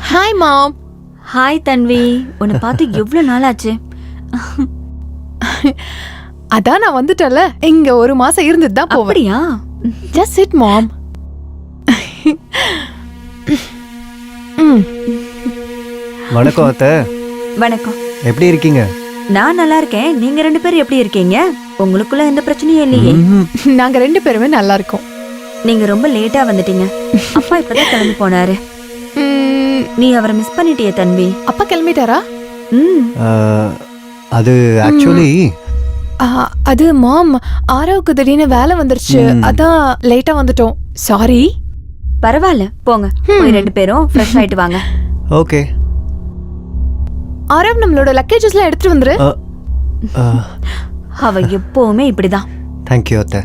Hi mom. Hi தன்வி, உன்னை பார்த்து எவ்வளவு நாள் ஆச்சு? அதான் நான் வந்துட்டல, இங்க ஒரு மாசம் இருந்துட்டு தான் போவேன். அப்படியா? ஜஸ்ட் சிட் மாம். வணக்கம் அத்தை. வணக்கம். எப்படி இருக்கீங்க? நான் நல்லா இருக்கேன். நீங்க ரெண்டு பேரும் எப்படி இருக்கீங்க? உங்களுக்குள்ள எந்த பிரச்சனையும் இல்லையே? நாங்க ரெண்டு பேருமே நல்லா இருக்கோம். நீங்க ரொம்ப லேட்டா வந்துட்டீங்க. அப்பா இப்பதான் கிளம்பி போனாரு. நீ அவரை மிஸ் பண்ணிட்டியே தன்வி. அப்பா கிளம்பிட்டாரா? அது ஆக்சுவலி அது மாம், ஆரோவுக்கு திடீர்னு வேலை வந்துருச்சு, அதான் லேட்டா வந்துட்டோம். சாரி. பரவாயில்ல, போங்க. போய் ரெண்டு பேரும் ஃப்ரெஷ் ஆயிட்டு வாங்க. ஓகே. ஆரவ், நம்மளோட லக்கேஜஸ்லாம் எடுத்துட்டு வந்துரு. அவ எப்பவுமே இப்படிதான். தேங்க்யூ அத்தை.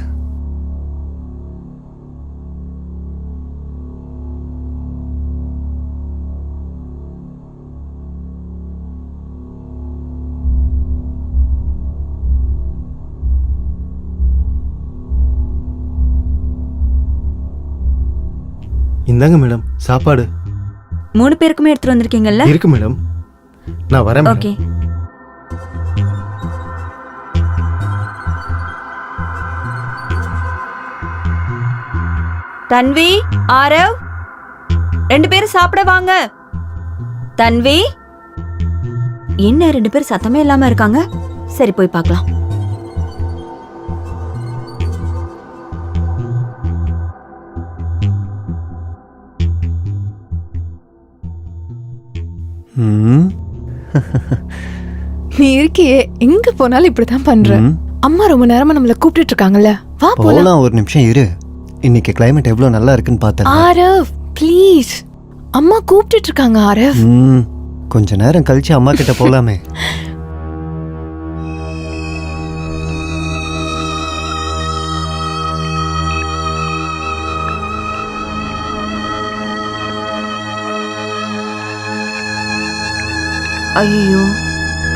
இந்தாங்க மேடம் சாப்பாடு. 3 பேருக்குமே எடுத்துட்டு வந்திருக்கீங்கல்ல? இருக்கு மேடம், நான் வரேன். ஓகே. தன்வி, ஆரவ், ரெண்டு பேரும் சாப்பிட வாங்க. தன்வி, என்ன ரெண்டு பேரும் சத்தமே இல்லாம இருக்காங்க? சரி, போய் பார்க்கலாம். நீ இருக்கியே, எங்க போனாலும் இப்படிதான் பண்ற. அம்மா ரொம்ப நேரமா நம்மள கூப்பிட்டு இருக்காங்கல்ல, வா போலாம். ஒரு நிமிஷம் இரு. இன்னைக்கு கிளைமேட் எவ்வளவு நல்லா இருக்குன்னு பார்த்தேன். ஆரவ் ப்ளீஸ், அம்மா கூப்பிட்டு இருக்காங்க. ஆரவ், கொஞ்ச நேரம் கழிச்சு அம்மா கிட்ட போலாமே. ஐயோ,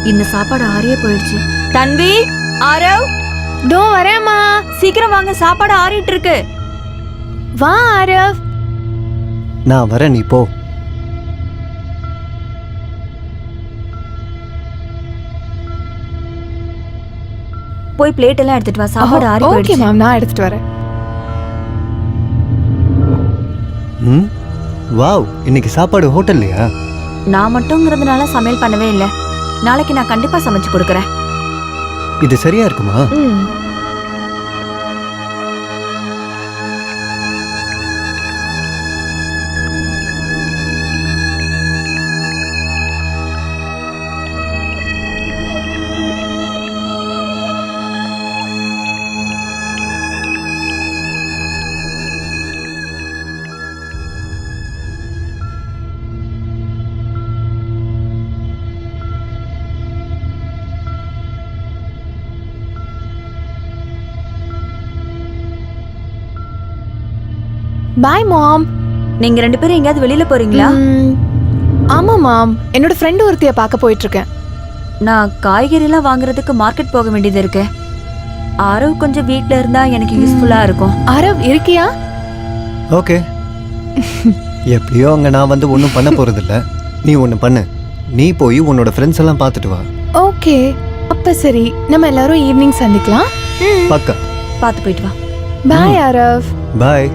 இந்த சாப்பாடு ஆறியே போயிடுச்சு. தன்வி, ஆரவ், தோ வரேம்மா. சீக்கிரம் வாங்க, சாப்பாடு ஆறிட்டு இருக்கு. வா ஆரவ். நான் வரேன், நீ போ. போய் பிளேட் எல்லாம் எடுத்துட்டு வா, சாப்பாடு ஆறி ஓகே போயிடுச்சு. மேம், நான் எடுத்துட்டு வரேன். வாவ், இன்னைக்கு சாப்பாடு ஹோட்டல்லையா? நான் மட்டும்ங்கிறதுனால சமையல் பண்ணவே இல்லை. நாளைக்கு நான் கண்டிப்பா சமைச்சு கொடுக்கறேன். இது சரியா இருக்குமா? பாய் மாம். நீங்க ரெண்டு பேரும் எங்கயாவது வெளியில போறீங்களா? ஆமா மாம், என்னோட ஃப்ரெண்ட் ஒருத்திய பார்க்க போயிட்டு இருக்கேன். நான் காய்கறி எல்லாம் வாங்குறதுக்கு மார்க்கெட் போக வேண்டியது இருக்கு. ஆரவ் கொஞ்சம் வீட்ல இருந்தா எனக்கு யூஸ்ஃபுல்லா இருக்கும். ஆரவ் இருக்கியா? ஓகே. எப்படியோ அங்க நான் வந்து ஒன்றும் பண்ண போறது இல்ல. நீ ஒன்று பண்ணு, நீ போய் உன்னோட ஃப்ரெண்ட்ஸ் எல்லாம் பார்த்துட்டு வா. ஓகே, அப்ப சரி, நம்ம எல்லாரும் ஈவினிங் சந்திக்கலாம். பக்கா. பார்த்து போயிட்டு வா. Bye Aarav. Bye.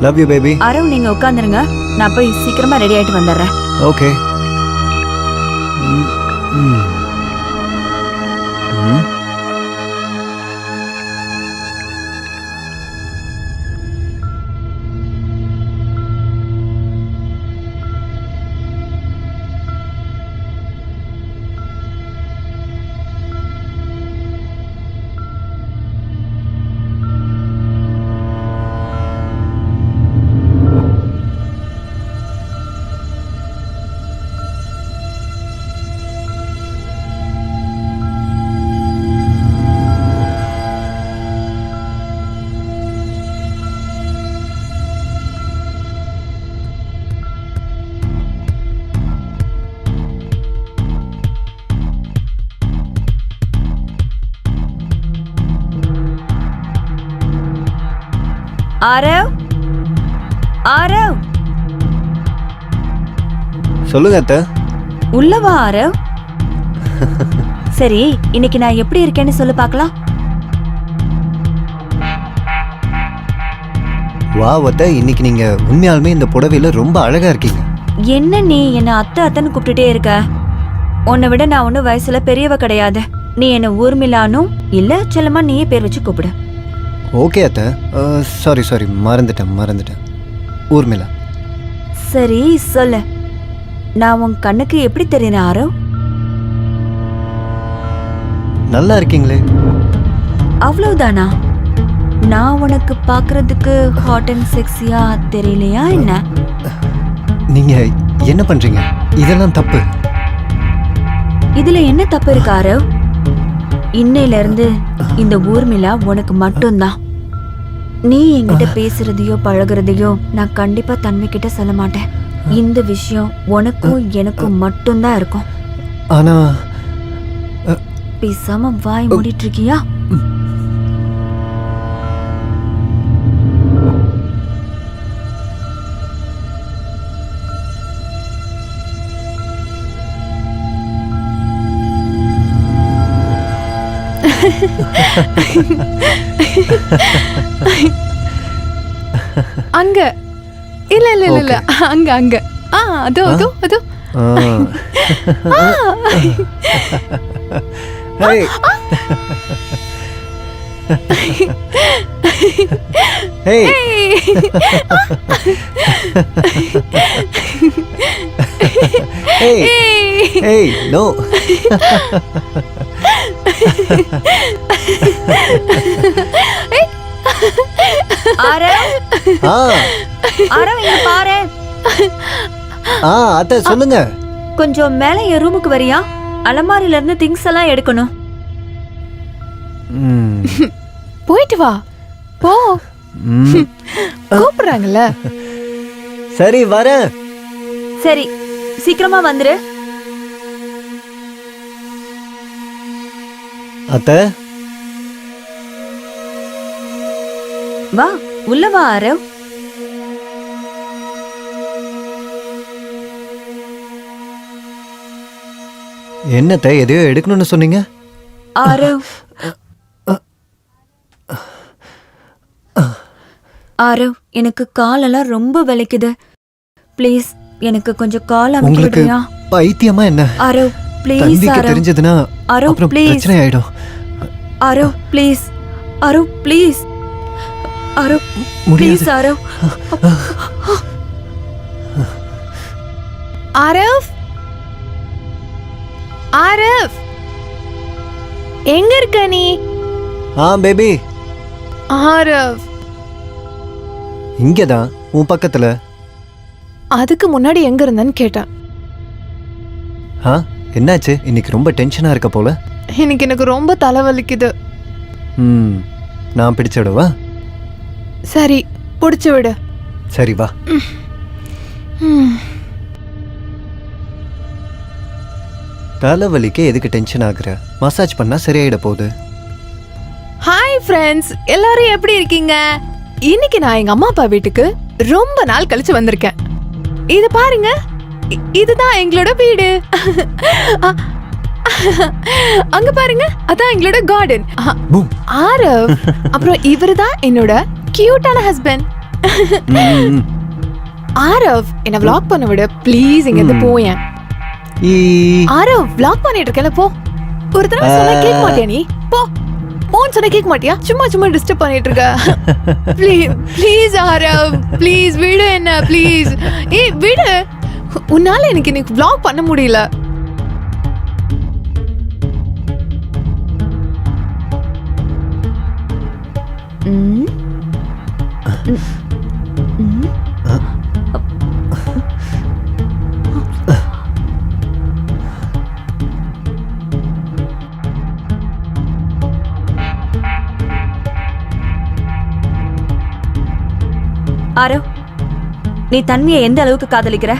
Love you baby. Aarav, நீங்க உட்காந்துருங்க, நான் போய் சீக்கிரமா ரெடி ஆயிட்டு வந்துடுறேன். ஓகே. ஆரவ், ஆரவ், சொல்லுங்க அத்தை. உள்ள வா ஆரவ். சரி, இன்னைக்கு நான் எப்படி இருக்கேன்னு சொல்லு பார்க்கலாம். வா அத்தை, இன்னைக்கு நீங்க உண்மையாலுமே இந்த புடவையில ரொம்ப அழகா இருக்கீங்க. என்ன நீ என்ன அத்தை அத்தைன்னு கூப்பிட்டுட்டே இருக்க? உன்னை விட நான் ஒன்னும் வயசுல பெரியவ கிடையாது. நீ என்ன ஊர்மிளானும் இல்ல செல்லமா நீயே பேர் வச்சு கூப்பிடு. ஓகே அத்தை. சாரி மறந்துட்டேன். ஊர்மிளா. சரி சொல்லு, நான் உன் கண்ணுக்கு எப்படி தெரியுறேன் ஆரவ்? நல்லா இருக்கீங்களே. அவ்வளவுதானா? நான் உனக்கு பாக்குறதுக்கு ஹாட் அண்ட் செக்ஸியா தெரியலையா என்ன? நீங்க என்ன பண்றீங்க? இதெல்லாம் தப்பு. இதுல என்ன தப்பு இருக்கு ஆரவ்? இன்னையில இருந்து இந்த ஊர்மிளா உனக்கு மட்டும்தான். நீ என்கிட்ட பேசுறதையோ பழகுறதையோ நான் கண்டிப்பா தன்மை கிட்ட சொல்ல மாட்டேன். இந்த விஷயம் உனக்கும் எனக்கும் மட்டும்தான் இருக்கும். ஆனா பேசாம வாய் மூடிட்டு இருக்கியா? அங்க இல்ல அங்க அதோ அதோ அதோ. Hey. Hey. Hey, no. Aarav, Aarav இங்க பாரு. அத்தை சொல்லுங்க. கொஞ்சம் மேல என் ரூமுக்கு வரியா? அலமாரில இருந்து திங்ஸ் எல்லாம் எடுக்கணும். போயிட்டு வா போ. கூப்பிடுறாங்கல்ல. சரி வரேன். சரி சீக்கிரமா வந்துரு. அத்தை வா உள்ள வா ஆரவ். என்னத்தை எதையோ எடுக்கணும்னு சொன்னீங்க? ஆரவ், ஆரவ் எனக்கு காலெல்லாம் ரொம்ப வலிக்குது. ப்ளீஸ் எனக்கு கொஞ்சம் கால் அமுக்கி உங்களுக்கு விடுறியா? பைத்தியமா என்ன? ஆரவ் ப்ளீஸ். தம்பிக்கு ஆரவ் தெரிஞ்சதுன்னா ஆரவ் அப்புறம் ப்ளீஸ். பிரச்சனை ஆயிடும். Aarav please. Aarav please. Aarav please. Aarav. Aarav Aarav எங்க இருக்க நீ? பேபி ஆரவ் இங்கதான் உன் பக்கத்துல. அதுக்கு முன்னாடி எங்க இருந்தன்னு கேட்டேன். என்னாச்சு? இன்னைக்கு ரொம்ப டென்ஷனா இருக்க போல. இன்னைக்கு எனக்கு ரொம்ப தலைவலிக்குது. நான் பிடிச்சிடவா? சரி புடிச்சு விடு. சரி வா. தலைவலிக்கு எதுக்கு டென்ஷன் ஆகுற? மசாஜ் பண்ணா சரியாயிட போகுது. ஹாய் ஃப்ரெண்ட்ஸ், எல்லாரும் எப்படி இருக்கீங்க? இன்னைக்கு நான் எங்க அம்மா அப்பா வீட்டுக்கு ரொம்ப நாள் கழிச்சு வந்திருக்கேன். இது பாருங்க, இதுதான் எங்களோட வீடு. அங்க பாருங்க, அதான் எங்களோட கார்டன். ஆரவ், அப்புறம் இவருதான் என்னோட கியூட்டான ஹஸ்பண்ட். ஆரவ், என்ன vlog பண்ண விட ப்ளீஸ். இங்க இருந்து போயேன். ஆரவ், vlog பண்ணிட்டு இருக்கேன்ல, போ. ஒரு தடவை சொன்னா கேட்க மாட்டியா நீ? போ. போன் சொன்னா கேட்க மாட்டியா? சும்மா டிஸ்டர்ப் பண்ணிட்டு இருக்க. ப்ளீஸ் ஆரவ், ப்ளீஸ் விடு என்ன, ப்ளீஸ். ஏய் விடு. உன்னால எனக்கு இன்னைக்கு vlog பண்ண முடியல. ஆரவ், நீ தன்மையை எந்த அளவுக்கு காதலிக்கிற?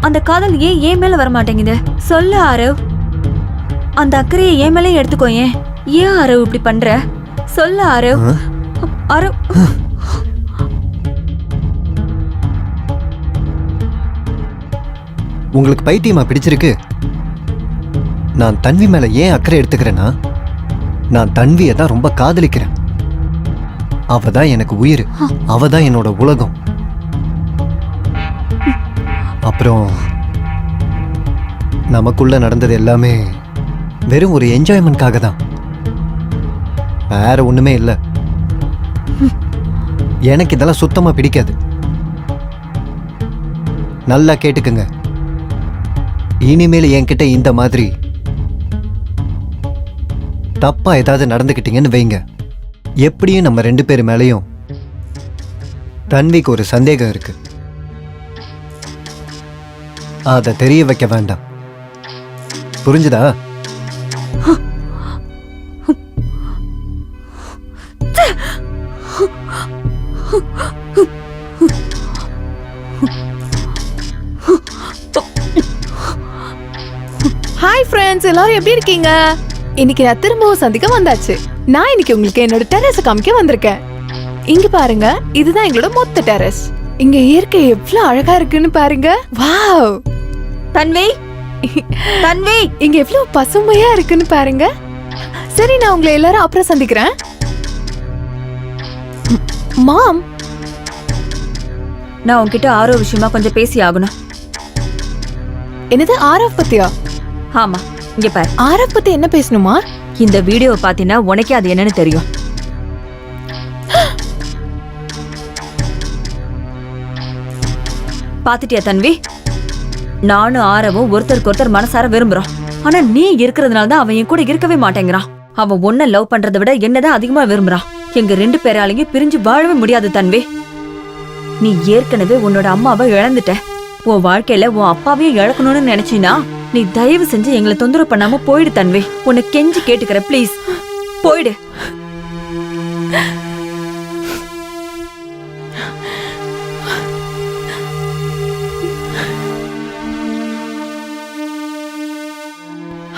அந்த காதல் ஏன் மேல வர மாட்டேங்குது? சொல்லு ஆரவ். அந்த அக்கறையை ஏன் மேலே எடுத்துக்கோ. ஏன் ஆரவ் இப்படி பண்ற? சொல்லு ஆரவ். ஆரவ், உங்களுக்கு பைத்தியமா பிடிச்சிருக்கு? நான் தன்வி மேல ஏன் அக்கறை எடுத்துக்கிறேன்னா, நான் தன்வியை தான் ரொம்ப காதலிக்கிறேன். அவ தான் எனக்கு உயிர், அவ தான் என்னோட உலகம். அப்புறம் நமக்குள்ள நடந்தது எல்லாமே வெறும் ஒரு என்ஜாய்மெண்ட்காக தான், வேற ஒண்ணுமே இல்லை. எனக்கு இதெல்லாம் சுத்தமா பிடிக்காது. நல்லா கேட்டுக்குங்க, இனிமேல் என்கிட்ட இந்த மாதிரி தப்பா ஏதாவது நடந்துக்கிட்டீங்கன்னு வைங்க, எப்படியும் நம்ம 2 பேர் மேலேயும் தன்விக்கு ஒரு சந்தேகம் இருக்கு. அதை தெரிய வைக்க வேண்டாம், புரிஞ்சுதா? ஹாய் ஃப்ரெண்ட்ஸ், எல்லாரும் எப்படி இருக்கீங்க? இன்னைக்கு நான் திரும்பவும் சந்திக்க வந்தாச்சு. நான் இன்னைக்கு உங்களுக்கு என்னோட டெரஸ் காமிக்க வந்திருக்கேன். இங்க பாருங்க, இதுதான் எங்களோட மொத்த டெரஸ். இங்க இயற்கை எவ்வளவு அழகா இருக்குன்னு பாருங்க. வாவ்! தன்வி, தன்வி, இங்க எவ்வளவு பசுமையா இருக்குன்னு பாருங்க. சரி, நான் உங்களை எல்லாரும் அப்புறம் சந்திக்கிறேன். மாம், நான் உன்கிட்ட ஆரோ விஷயமா கொஞ்சம் பேசி ஆகணும். என்னது ஆரவ் பத்தியா? ஆமா, இங்க பாரு. ஆரவ் பத்தி என்ன பேசணுமா? இந்த வீடியோவை பாத்தீங்கன்னா உனக்கே அது என்னன்னு தெரியும். பாத்துட்டியா தன்வி? நானும் ஆரவும் ஒருத்தருக்கு ஒருத்தர் மனசார விரும்புறோம். ஆனா நீ இருக்கிறதுனால தான் அவன் என் கூட இருக்கவே மாட்டேங்கிறான். அவன் ஒன்ன லவ் பண்றதை விட என்னதான் அதிகமா விரும்புறான். எங்க 2 பேராலையும் பிரிஞ்சு வாழவே முடியாது தன்வி. நீ ஏற்கனவே உன்னோட அம்மாவை இழந்துட்ட. உன் வாழ்க்கையில உன் அப்பாவையும் இழக்கணும்னு நினைச்சினா நீ தயவு செஞ்சு எங்களை தொந்தரவு பண்ணாம போயிடு தன்வி. உன்னை கெஞ்சி கேட்டுக்கிற, ப்ளீஸ் போயிடு.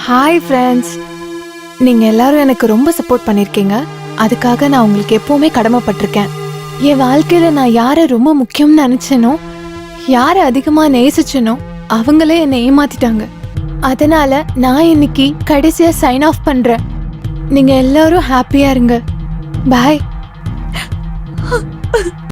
ஹாய் ஃப்ரெண்ட்ஸ், நீங்க எல்லாரும் எனக்கு ரொம்ப சப்போர்ட் பண்ணிருக்கீங்க. அதுக்காக நான் உங்களுக்கு எப்பவுமே கடமைப்பட்டிருக்கேன். என் வாழ்க்கையில நான் யாரை ரொம்ப முக்கியம்னு நினைச்சேனோ, யாரை அதிகமா நேசிச்சனோ, அவங்களே என்னை ஏமாத்திட்டாங்க. அதனால நான் இன்னைக்கு கடைசியா சைன் ஆஃப் பண்றேன். நீங்க எல்லாரும் ஹாப்பியா இருங்க. பாய்.